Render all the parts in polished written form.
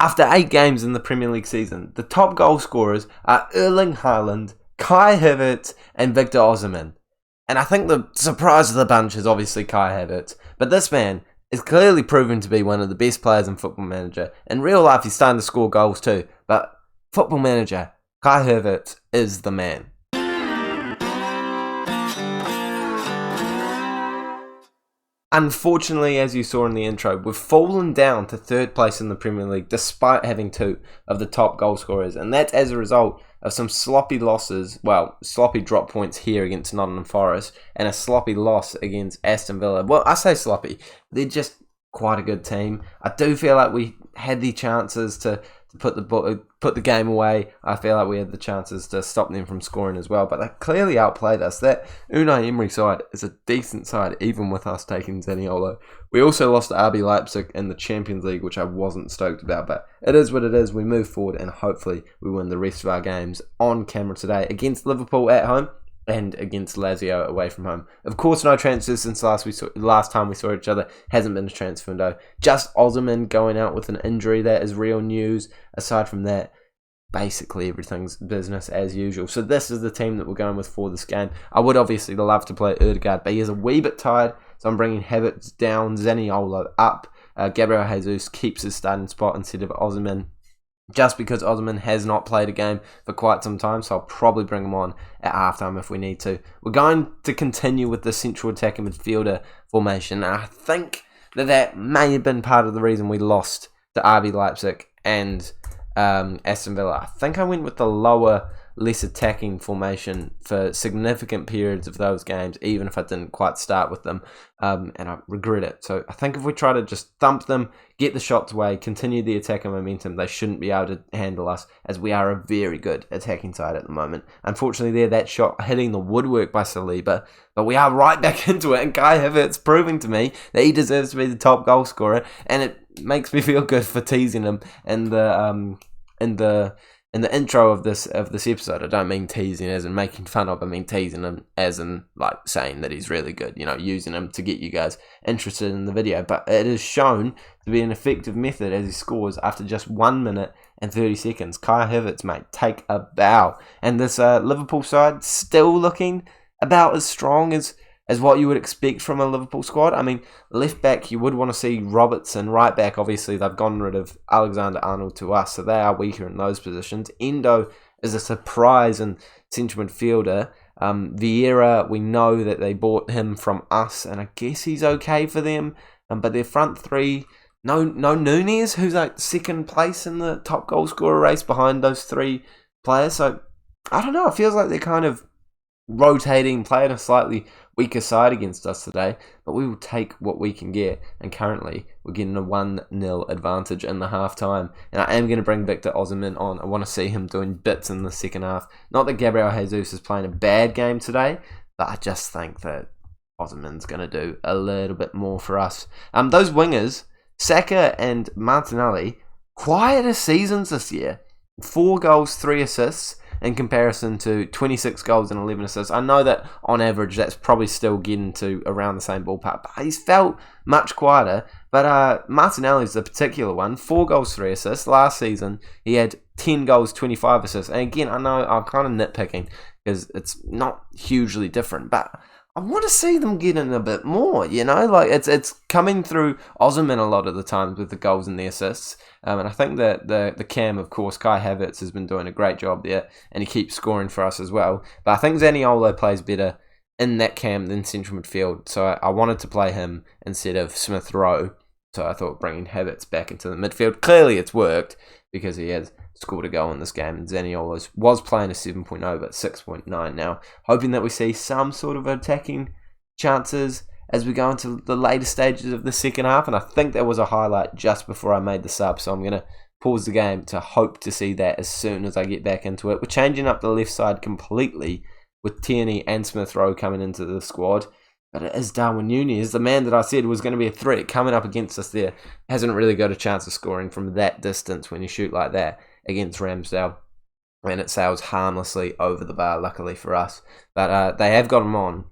After 8 games in the Premier League season, the top goal scorers are Erling Haaland, Kai Havertz, and Victor Osimhen. And I think the surprise of the bunch is obviously Kai Havertz, but this man is clearly proven to be one of the best players in Football Manager. In real life, he's starting to score goals too, but Football Manager, Kai Havertz is the man. Unfortunately, as you saw in the intro, we've fallen down to 3rd place in the Premier League despite having 2 of the top goal scorers, and that's as a result of some sloppy losses, sloppy drop points here against Nottingham Forest and a sloppy loss against Aston Villa. Well, I say sloppy, they're just quite a good team. I do feel like we had the chances to put the game away. I feel like we had the chances to stop them from scoring as well, but they clearly outplayed us. That Unai Emery side is a decent side, even with us taking Zaniolo. We also lost to RB Leipzig in the Champions League, which I wasn't stoked about, but it is what it is. We move forward, and hopefully we win the rest of our games on camera today against Liverpool at home and against Lazio away from home. Of course, no transfers since last time we saw each other. Hasn't been a transfer window. Just Osimhen going out with an injury. That is real news. Aside from that, basically everything's business as usual. So this is the team that we're going with for this game. I would obviously love to play Odegaard, but he is a wee bit tired, so I'm bringing Havertz down, Zaniolo up. Gabriel Jesus keeps his starting spot instead of Osimhen, just because Osimhen has not played a game for quite some time, so I'll probably bring him on at halftime if we need to. We're going to continue with the central attacking midfielder formation, and I think that may have been part of the reason we lost to RB Leipzig and Aston Villa. I think I went with the lower, less attacking formation for significant periods of those games, even if I didn't quite start with them, and I regret it. So I think if we try to just thump them, get the shots away, continue the attacking momentum, they shouldn't be able to handle us, as we are a very good attacking side at the moment. Unfortunately, that shot hitting the woodwork by Saliba, but we are right back into it, and Kai Havertz proving to me that he deserves to be the top goal scorer, and it makes me feel good for teasing him in the intro of this episode. I don't mean teasing as in making fun of, I mean teasing him as in like saying that he's really good, using him to get you guys interested in the video. But it is shown to be an effective method as he scores after just 1 minute and 30 seconds. Kai Havertz, mate, take a bow. And this Liverpool side still looking about as strong as what you would expect from a Liverpool squad. I mean, left back, you would want to see Robertson. Right back, obviously, they've gotten rid of Alexander-Arnold to us, so they are weaker in those positions. Endo is a surprise in central midfielder. Vieira, we know that they bought him from us, and I guess he's okay for them. But their front three, no Nunez, who's like second place in the top goal scorer race behind those 3 players. So, I don't know, it feels like they're kind of rotating, playing a slightly weaker side against us today, but we will take what we can get, and currently we're getting a 1-0 advantage in the half time, and I am going to bring Victor Osimhen on. I want to see him doing bits in the second half. Not that Gabriel Jesus is playing a bad game today, but I just think that Osimhen's going to do a little bit more for us. Those wingers, Saka and Martinelli, quieter seasons this year. 4 goals, 3 assists, in comparison to 26 goals and 11 assists. I know that on average that's probably still getting to around the same ballpark, but he's felt much quieter. But Martinelli's the particular one. 4 goals, 3 assists. Last season he had 10 goals, 25 assists. And again, I know I'm kind of nitpicking because it's not hugely different, but I want to see them getting a bit more, like it's coming through Osimhen a lot of the times with the goals and the assists. And I think that the cam, of course, Kai Havertz has been doing a great job there, and he keeps scoring for us as well. But I think Zaniolo plays better in that cam than central midfield, so I wanted to play him instead of Smith Rowe. So I thought bringing Havertz back into the midfield. Clearly it's worked because he has scored a goal in this game, and Zaniolo was playing a 7.0 but 6.9 now. Hoping that we see some sort of attacking chances as we go into the later stages of the second half, and I think there was a highlight just before I made the sub, so I'm going to pause the game to hope to see that as soon as I get back into it. We're changing up the left side completely with Tierney and Smith Rowe coming into the squad, but it is Darwin Núñez, the man that I said was going to be a threat coming up against us there. Hasn't really got a chance of scoring from that distance when you shoot like that against Ramsdale, and it sails harmlessly over the bar, luckily for us. But they have got him on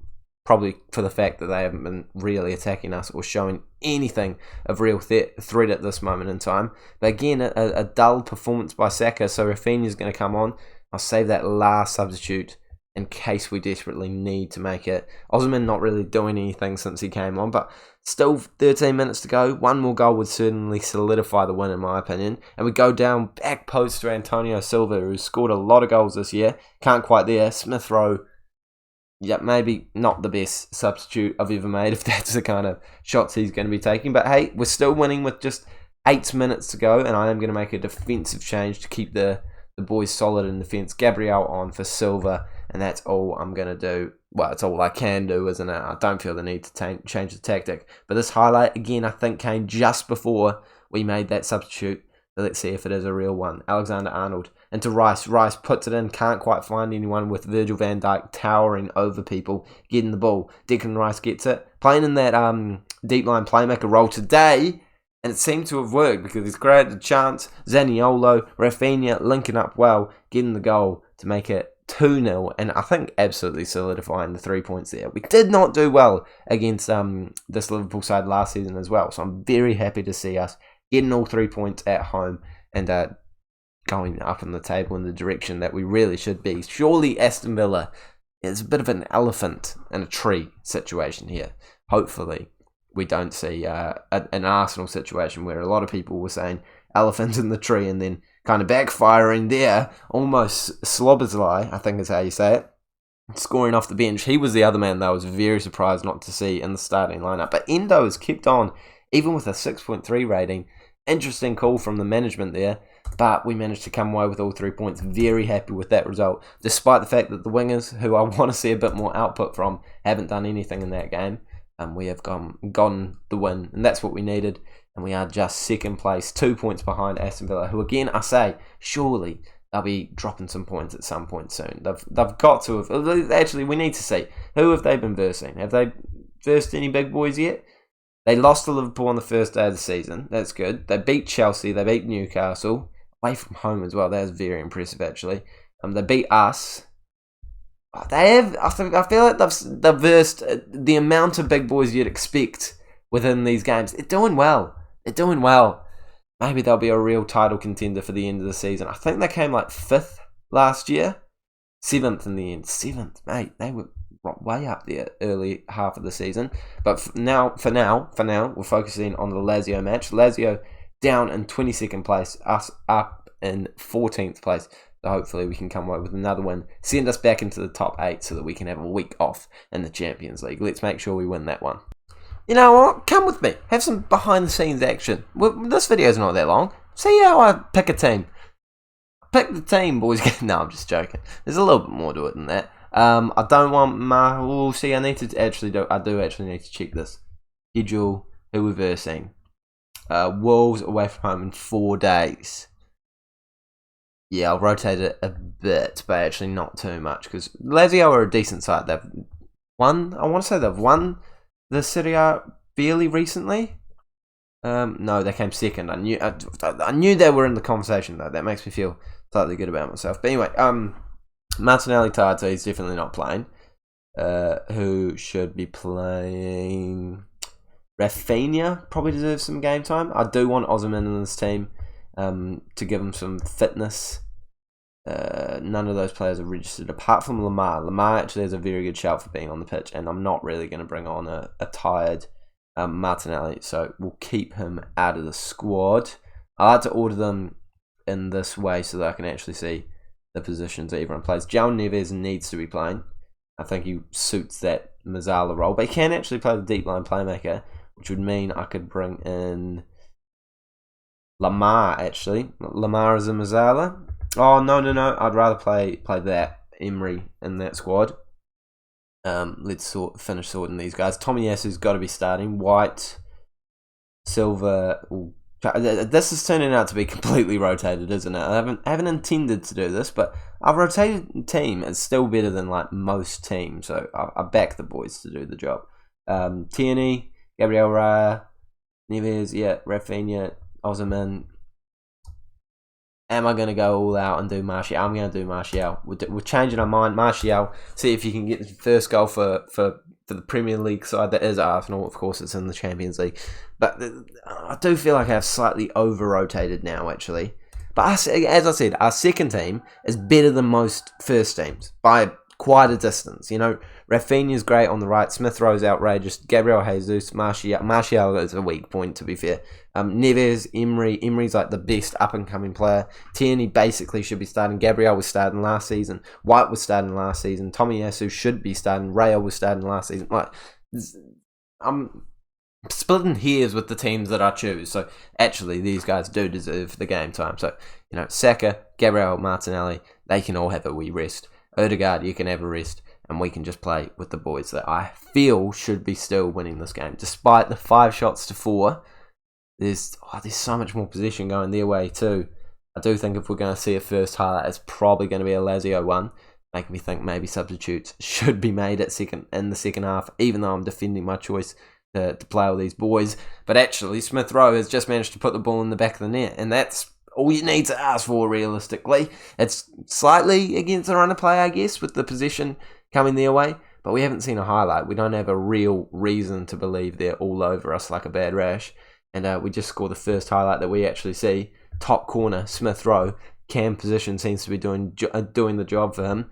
probably for the fact that they haven't been really attacking us or showing anything of real threat at this moment in time. But again, a dull performance by Saka, so Rafinha's going to come on. I'll save that last substitute in case we desperately need to make it. Osman not really doing anything since he came on, but still 13 minutes to go. One more goal would certainly solidify the win, in my opinion. And we go down back post to Antonio Silva, who's scored a lot of goals this year. Can't quite there. Smith Rowe, yeah, maybe not the best substitute I've ever made, if that's the kind of shots he's going to be taking. But hey, we're still winning with just 8 minutes to go, and I am going to make a defensive change to keep the boys solid in defence. Gabriel on for Silva, and that's all I'm going to do. Well, it's all I can do, isn't it? I don't feel the need to change the tactic. But this highlight, again, I think came just before we made that substitute. So let's see if it is a real one. Alexander-Arnold into Rice. Rice puts it in, can't quite find anyone with Virgil van Dijk towering over people, getting the ball. Declan Rice gets it. Playing in that deep line playmaker role today, and it seemed to have worked because he's created a chance. Zaniolo, Rafinha linking up well, getting the goal to make it 2-0, and I think absolutely solidifying the 3 points there. We did not do well against this Liverpool side last season as well, so I'm very happy to see us getting all 3 points at home and going up in the table in the direction that we really should be. Surely Aston Villa is a bit of an elephant in a tree situation here. Hopefully we don't see an Arsenal situation where a lot of people were saying elephant in the tree and then kind of backfiring there. Almost Slobbersley, I think is how you say it, scoring off the bench. He was the other man that I was very surprised not to see in the starting lineup. But Endo has kept on, even with a 6.3 rating. Interesting call from the management there, but we managed to come away with all 3 points. Very happy with that result, despite the fact that the wingers, who I want to see a bit more output from, haven't done anything in that game. We have gotten the win, and that's what we needed. And we are just second place, 2 points behind Aston Villa, who again, I say, surely they'll be dropping some points at some point soon. They've got to have. Actually, we need to see, who have they been versing? Have they versed any big boys yet? They lost to Liverpool on the first day of the season. That's good. They beat Chelsea. They beat Newcastle. Away from home as well. That was very impressive, actually. They beat us. They have. I feel like they've versed the amount of big boys you'd expect within these games. They're doing well. They're doing well. Maybe they'll be a real title contender for the end of the season. I think they came like 5th last year. 7th in the end. 7th, mate. They were way up there early half of the season. But for now, we're focusing on the Lazio match. Lazio down in 22nd place, us up in 14th place. So hopefully we can come away with another win, send us back into the top 8 so that we can have a week off in the Champions League. Let's make sure we win that one. You know what? Come with me. Have some behind-the-scenes action. This video's not that long. See how I pick a team. Pick the team, boys. No, I'm just joking. There's a little bit more to it than that. I don't want my... We'll see, I do actually need to check this. Schedule, who we're versing. Wolves away from home in 4 days. Yeah, I'll rotate it a bit, but actually not too much, because Lazio are a decent side. They've won... I want to say they've won the Serie A fairly recently. No, they came second. I knew they were in the conversation, though. That makes me feel slightly good about myself. But anyway, Martinelli Tata is definitely not playing. Who should be playing? Rafinha probably deserves some game time. I do want Osman in this team to give him some fitness. None of those players are registered apart from Lamar. Lamar actually has a very good shout for being on the pitch, and I'm not really going to bring on a tired Martinelli, so we'll keep him out of the squad. I like to order them in this way so that I can actually see the positions that everyone plays. João Neves needs to be playing. I think he suits that Mazzala role, but he can actually play the deep line playmaker, which would mean I could bring in Lamar, actually. Lamar as a Mazzala. Oh, no. I'd rather play that Emery in that squad. Let's finish sorting these guys. Tomiyasu's got to be starting. White, Silva. This is turning out to be completely rotated, isn't it? I haven't intended to do this, but I've rotated the team. It's still better than like most teams, so I back the boys to do the job. Tierney, Gabriel Raya, Neves, yeah, Rafinha, Osman. am I going to go all out and do Martial? I'm going to do Martial. We're changing our mind. Martial, see if you can get the first goal for the Premier League side. That is Arsenal. Of course, it's in the Champions League. But I do feel like I've slightly over-rotated now, actually. But as I said, our second team is better than most first teams by quite a distance. You know, Rafinha's great on the right. Smith Rowe's outrageous. Gabriel Jesus, Martial is a weak point, to be fair. Neves, Emery's like the best up-and-coming player. Tierney basically should be starting. Gabriel was starting last season. White was starting last season. Tomiyasu should be starting. Rayo was starting last season. Like, I'm splitting hairs with the teams that I choose. So, actually, these guys do deserve the game time. So, you know, Saka, Gabriel, Martinelli, they can all have a wee rest. Odegaard, you can have a rest. And we can just play with the boys that I feel should be still winning this game. Despite the 5 shots to 4, there's so much more possession going their way too. I do think if we're going to see a first highlight, it's probably going to be a Lazio one. Making me think maybe substitutes should be made in the second half, even though I'm defending my choice to play all these boys. But actually, Smith Rowe has just managed to put the ball in the back of the net, and that's all you need to ask for, realistically. It's slightly against the run of play, I guess, with the possession coming their way, but we haven't seen a highlight. We don't have a real reason to believe they're all over us like a bad rash. And we just score the first highlight that we actually see. Top corner, Smith Rowe. Cam position seems to be doing the job for him.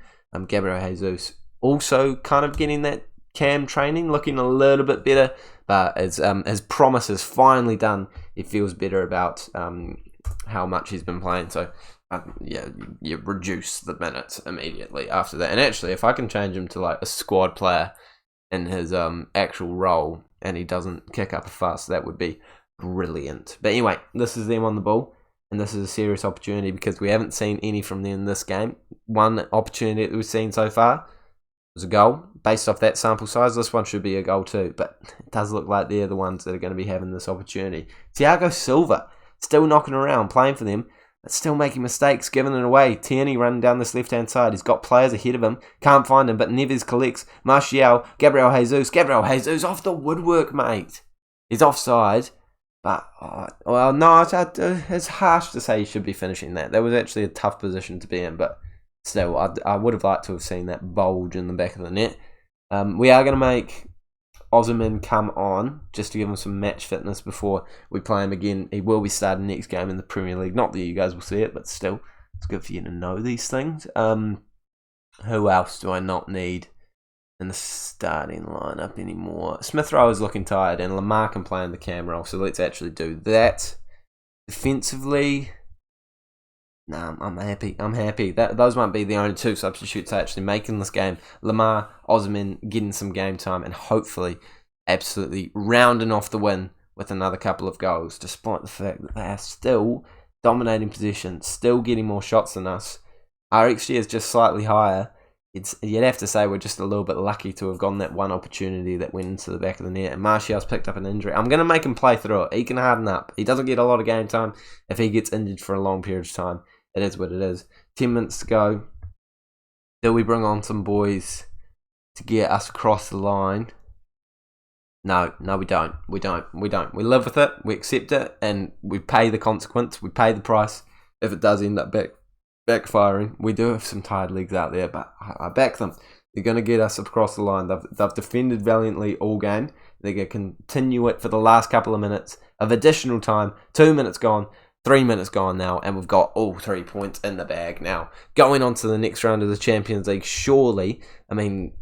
Gabriel Jesus also kind of getting that cam training, looking a little bit better. But as his promise is finally done, he feels better about how much he's been playing. So, you reduce the minutes immediately after that. And actually, if I can change him to like a squad player in his actual role and he doesn't kick up a fuss, that would be brilliant. But anyway, this is them on the ball, and this is a serious opportunity because we haven't seen any from them in this game. One opportunity that we've seen so far was a goal. Based off that sample size, this one should be a goal too, but it does look like they're the ones that are going to be having this opportunity. Thiago Silva, still knocking around, playing for them, but still making mistakes, giving it away. Tierney running down this left-hand side. He's got players ahead of him. Can't find him, but Neves collects. Martial, Gabriel Jesus off the woodwork, mate. He's offside. But, it's harsh to say he should be finishing that. That was actually a tough position to be in, but still, I would have liked to have seen that bulge in the back of the net. We are going to make Osimhen come on, just to give him some match fitness before we play him again. He will be starting next game in the Premier League. Not that you guys will see it, but still, it's good for you to know these things. Who else do I not need in the starting lineup anymore? Smith Rowe is looking tired, and Lamar can play in the cam role, so let's actually do that. Defensively, I'm happy. Those might be the only 2 substitutes I actually make in this game. Lamar, Osimhen getting some game time, and hopefully absolutely rounding off the win with another couple of goals, despite the fact that they are still dominating possession, still getting more shots than us. Our XG is just slightly higher. You'd have to say we're just a little bit lucky to have gotten that one opportunity that went into the back of the net, and Martial's picked up an injury. I'm going to make him play through it. He can harden up. He doesn't get a lot of game time. If he gets injured for a long period of time, it is what it is. 10 minutes to go. Do we bring on some boys to get us across the line? No, we don't. We live with it. We accept it, and we pay the consequence. We pay the price if it does end up backfiring. We do have some tired legs out there, but I back them. They're going to get us across the line. They've defended valiantly all game. They're going to continue it for the last couple of minutes of additional time. 2 minutes gone. 3 minutes gone now, and we've got all 3 points in the bag now. Going on to the next round of the Champions League, surely, I mean,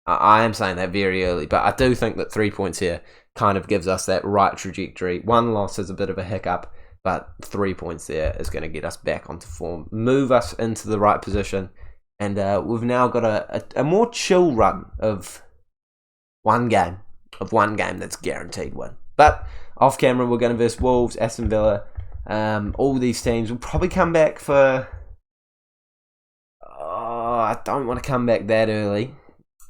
I am saying that very early, but I do think that 3 points here kind of gives us that right trajectory. One loss is a bit of a hiccup, but 3 points there is going to get us back onto form, move us into the right position, and we've now got a more chill run of one game that's guaranteed win. But off camera, we're going to verse Wolves, Aston Villa. All these teams will probably come back for... I don't want to come back that early.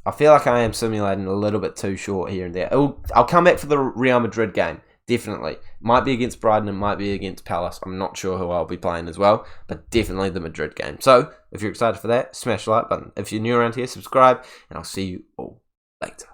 I feel like I am simulating a little bit too short here and there. I'll come back for the Real Madrid game, definitely. Might be against Brighton, it might be against Palace. I'm not sure who I'll be playing as well, but definitely the Madrid game. So, if you're excited for that, smash the like button. If you're new around here, subscribe, and I'll see you all later.